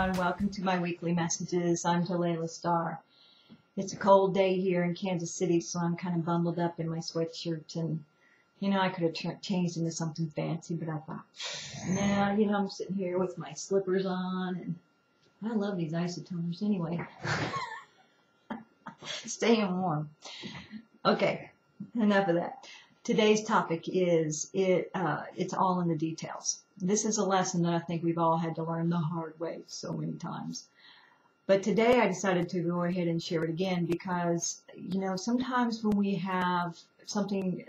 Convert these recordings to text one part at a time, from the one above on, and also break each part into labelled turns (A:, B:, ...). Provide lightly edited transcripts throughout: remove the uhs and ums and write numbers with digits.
A: everyone. Welcome to my weekly messages. I'm Jalela Star. It's a cold day here in Kansas City, so I'm kind of bundled up in my sweatshirt. And, I could have changed into something fancy, but I thought, no, I'm sitting here with my slippers on. And I love these isotoners anyway. Staying warm. Okay, enough of that. Today's topic is it's all in the details. This is a lesson that I think we've all had to learn the hard way so many times. But today I decided to go ahead and share it again because, sometimes when we have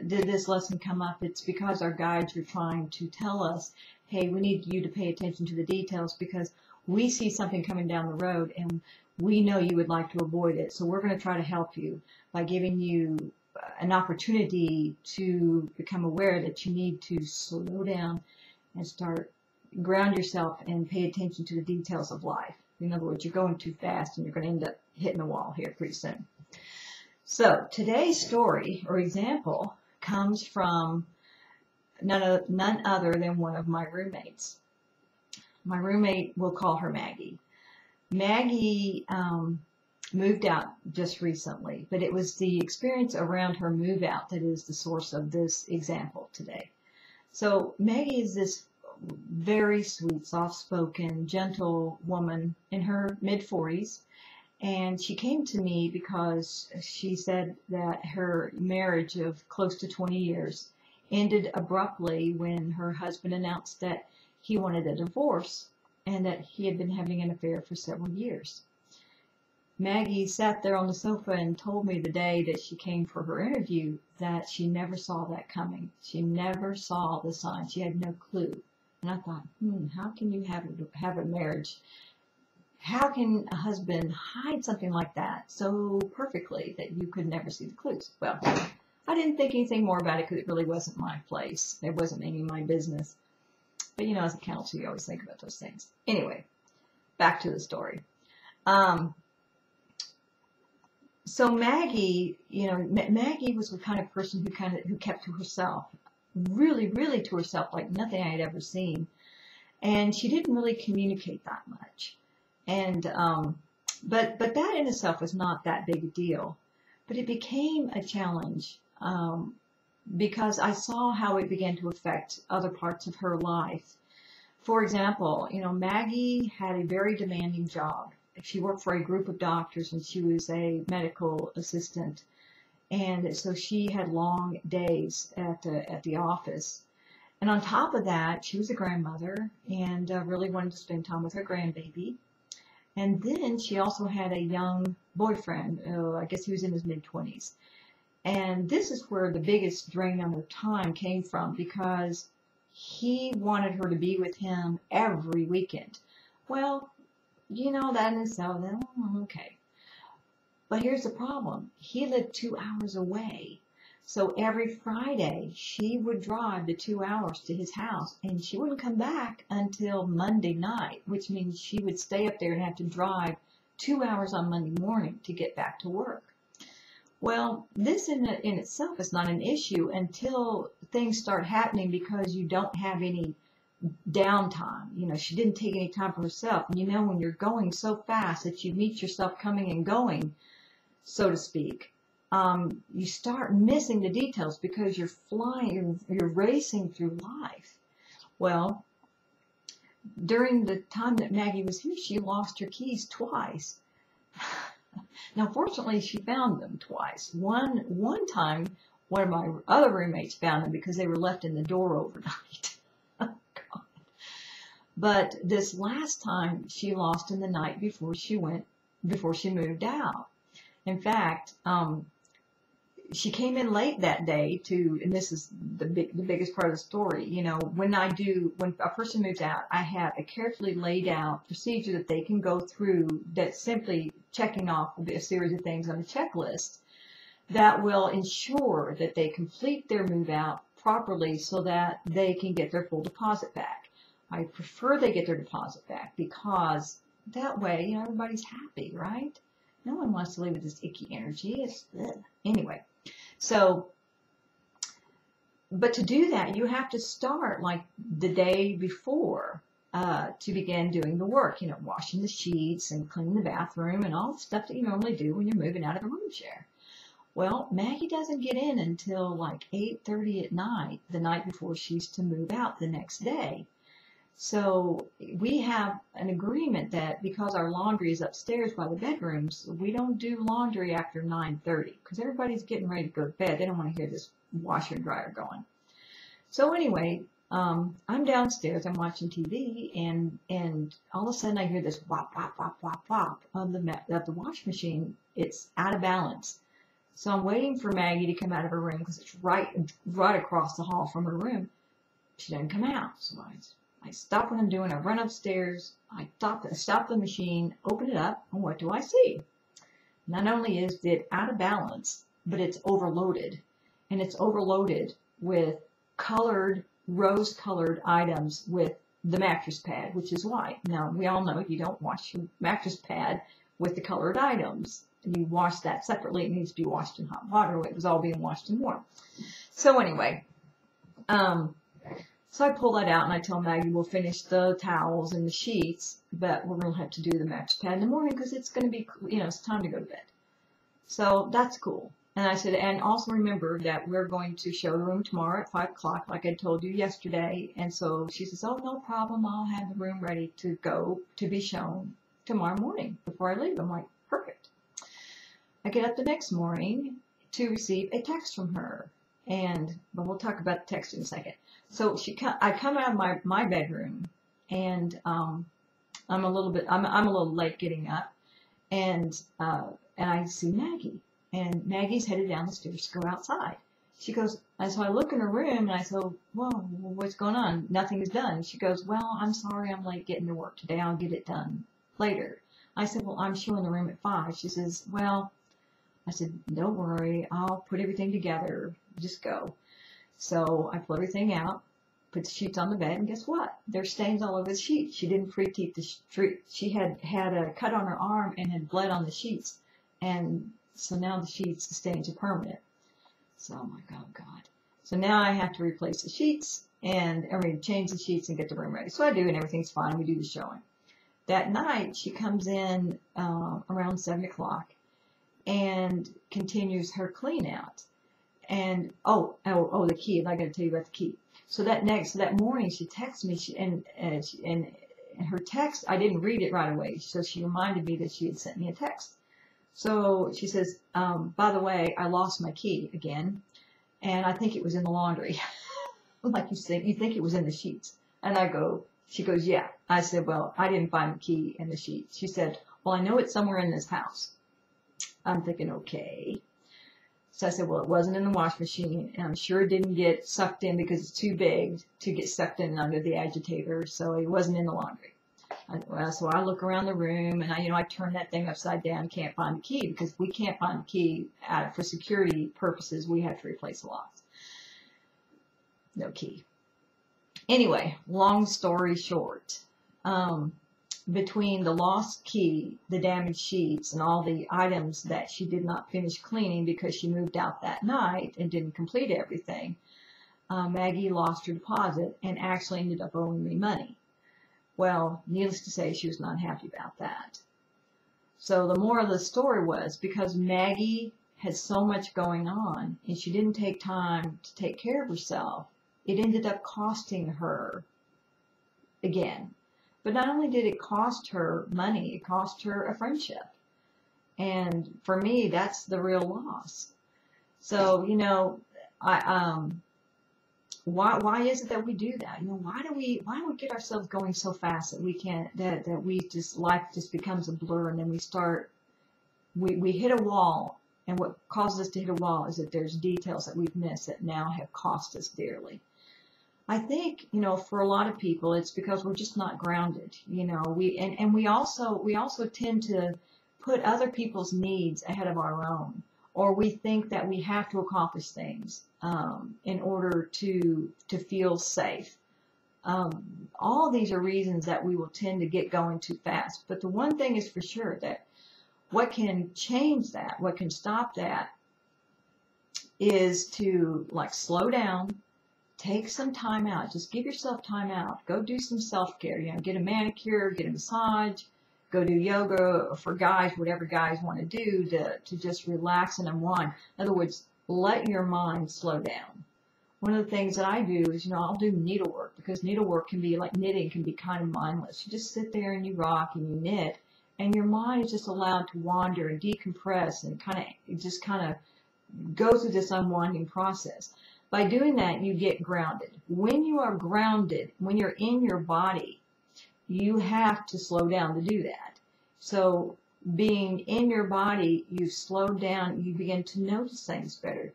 A: this lesson come up, it's because our guides are trying to tell us, hey, we need you to pay attention to the details because we see something coming down the road and we know you would like to avoid it. So we're going to try to help you by giving you an opportunity to become aware that you need to slow down and ground yourself and pay attention to the details of life. In other words, you're going too fast and you're going to end up hitting the wall here pretty soon. So today's story or example comes from none other than one of my roommates. My roommate, we'll call her Maggie. Maggie moved out just recently, but it was the experience around her move out that is the source of this example today. So Maggie is this very sweet, soft-spoken, gentle woman in her mid-40s, and she came to me because she said that her marriage of close to 20 years ended abruptly when her husband announced that he wanted a divorce and that he had been having an affair for several years. Maggie sat there on the sofa and told me the day that she came for her interview that she never saw that coming. She never saw the sign. She had no clue. And I thought, how can you have a marriage? How can a husband hide something like that so perfectly that you could never see the clues? Well, I didn't think anything more about it because it really wasn't my place. It wasn't any of my business. But, as a counselor, you always think about those things. Anyway, back to the story. So Maggie, Maggie was the kind of person who kept to herself, really, really to herself, like nothing I had ever seen. And she didn't really communicate that much. And, but that in itself was not that big a deal. But it became a challenge, because I saw how it began to affect other parts of her life. For example, Maggie had a very demanding job. She worked for a group of doctors and she was a medical assistant. And so she had long days at the office. And on top of that, she was a grandmother and really wanted to spend time with her grandbaby. And then she also had a young boyfriend. I guess he was in his mid-20s. And this is where the biggest drain on her time came from because he wanted her to be with him every weekend. Well, that in itself, okay. But here's the problem. He lived 2 hours away. So every Friday, she would drive the 2 hours to his house, and she wouldn't come back until Monday night, which means she would stay up there and have to drive 2 hours on Monday morning to get back to work. Well, this in itself is not an issue until things start happening because you don't have any downtime. She didn't take any time for herself. And when you're going so fast that you meet yourself coming and going, so to speak, you start missing the details because you're flying, you're racing through life. Well, during the time that Maggie was here, she lost her keys twice. Now, fortunately, she found them twice. One time, one of my other roommates found them because they were left in the door overnight. But this last time, she lost them the night before she moved out. In fact, she came in late that day and this is the biggest part of the story. When a person moves out, I have a carefully laid out procedure that they can go through that's simply checking off a series of things on a checklist that will ensure that they complete their move out properly so that they can get their full deposit back. I prefer they get their deposit back because that way, everybody's happy, right? No one wants to live with this icky energy. Anyway, so, but to do that, you have to start like the day before to begin doing the work, washing the sheets and cleaning the bathroom and all the stuff that you normally do when you're moving out of a room share. Well, Maggie doesn't get in until like 8:30 at night, the night before she's to move out the next day. So we have an agreement that because our laundry is upstairs by the bedrooms, we don't do laundry after 9:30 because everybody's getting ready to go to bed. They don't want to hear this washer and dryer going. So anyway, I'm downstairs, I'm watching TV, and all of a sudden I hear this whop, whop, whop, whop, whop of the wash machine. It's out of balance. So I'm waiting for Maggie to come out of her room because it's right across the hall from her room. She doesn't come out. So I stop what I'm doing. I run upstairs. I stop the machine, open it up, and what do I see? Not only is it out of balance, but it's overloaded. And it's overloaded with rose-colored items with the mattress pad, which is white. Now, we all know you don't wash your mattress pad with the colored items. You wash that separately. It needs to be washed in hot water. It was all being washed in warm. So anyway, so I pull that out and I tell Maggie we'll finish the towels and the sheets, but we're going to have to do the mattress pad in the morning because it's going to be, it's time to go to bed. So that's cool. And I said, and also remember that we're going to show the room tomorrow at 5 o'clock, like I told you yesterday. And so she says, oh, no problem. I'll have the room ready to go to be shown tomorrow morning before I leave. I'm like, perfect. I get up the next morning to receive a text from her. But we'll talk about the text in a second. So I come out of my bedroom, and I'm a little late getting up, and I see Maggie, and Maggie's headed down the stairs to go outside. She goes, and so I look in her room, and I said, well, what's going on? Nothing is done. She goes, well, I'm sorry I'm late getting to work today. I'll get it done later. I said, well, I'm showing the room at 5. She says, well, I said, don't worry. I'll put everything together. Just go. So I pull everything out, put the sheets on the bed, and guess what? There's stains all over the sheets. She didn't pre-teeth she had a cut on her arm and had bled on the sheets. And so now the stains are permanent. So I'm like, oh God. So now I have to replace the sheets change the sheets and get the room ready. So I do, and everything's fine. We do the showing. That night, she comes in around 7 o'clock and continues her clean out. And the key. I got to tell you about the key. So that morning she texted me, and her text, I didn't read it right away. So she reminded me that she had sent me a text. So she says, by the way, I lost my key again, and I think it was in the laundry. Like you think it was in the sheets. And she goes, yeah. I said, well, I didn't find the key in the sheets. She said, well, I know it's somewhere in this house. I'm thinking, okay. So I said, well, it wasn't in the wash machine, and I'm sure it didn't get sucked in because it's too big to get sucked in under the agitator, so it wasn't in the laundry. So I look around the room, and I turn that thing upside down, can't find the key, because if we can't find the key for security purposes, we have to replace the locks. No key. Anyway, long story short, between the lost key, the damaged sheets, and all the items that she did not finish cleaning because she moved out that night and didn't complete everything, Maggie lost her deposit and actually ended up owing me money. Well, needless to say, she was not happy about that. So the moral of the story was, because Maggie had so much going on and she didn't take time to take care of herself, it ended up costing her again. But not only did it cost her money, it cost her a friendship. And for me, that's the real loss. So, why is it that we do that? Why do we get ourselves going so fast that we can't, that life just becomes a blur, and then we hit a wall, and what causes us to hit a wall is that there's details that we've missed that now have cost us dearly. I think, for a lot of people, it's because we're just not grounded. We also tend to put other people's needs ahead of our own, or we think that we have to accomplish things in order to feel safe. All of these are reasons that we will tend to get going too fast. But the one thing is for sure, that what can change that, what can stop that, is to slow down, take some time out. Just give yourself time out. Go do some self-care. Get a manicure, get a massage, go do yoga, or for guys, whatever guys want to do to just relax and unwind. In other words, let your mind slow down. One of the things that I do is, I'll do needlework, because needlework can be like knitting, can be kind of mindless. You just sit there and you rock and you knit, and your mind is just allowed to wander and decompress and just go through this unwinding process. By doing that, you get grounded. When you are grounded, when you're in your body, you have to slow down to do that. So being in your body, you slow down, you begin to notice things better.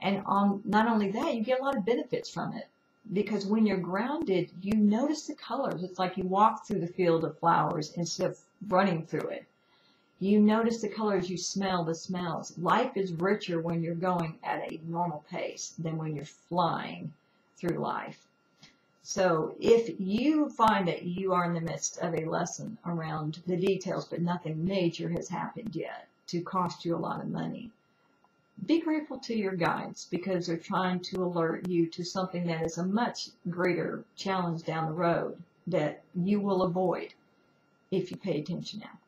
A: And not only that, you get a lot of benefits from it. Because when you're grounded, you notice the colors. It's like you walk through the field of flowers instead of running through it. You notice the colors, you smell the smells. Life is richer when you're going at a normal pace than when you're flying through life. So if you find that you are in the midst of a lesson around the details, but nothing major has happened yet to cost you a lot of money, be grateful to your guides, because they're trying to alert you to something that is a much greater challenge down the road that you will avoid if you pay attention now.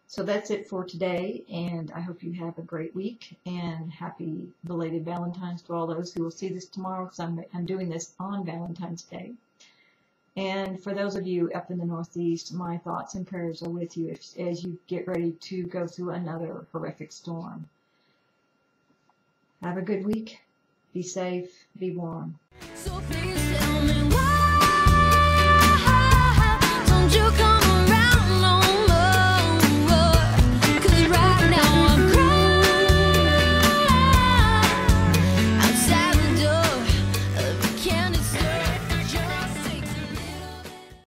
A: So that's it for today, and I hope you have a great week, and happy belated Valentine's to all those who will see this tomorrow, because I'm doing this on Valentine's Day. And for those of you up in the Northeast, my thoughts and prayers are with you as you get ready to go through another horrific storm. Have a good week. Be safe. Be warm. So please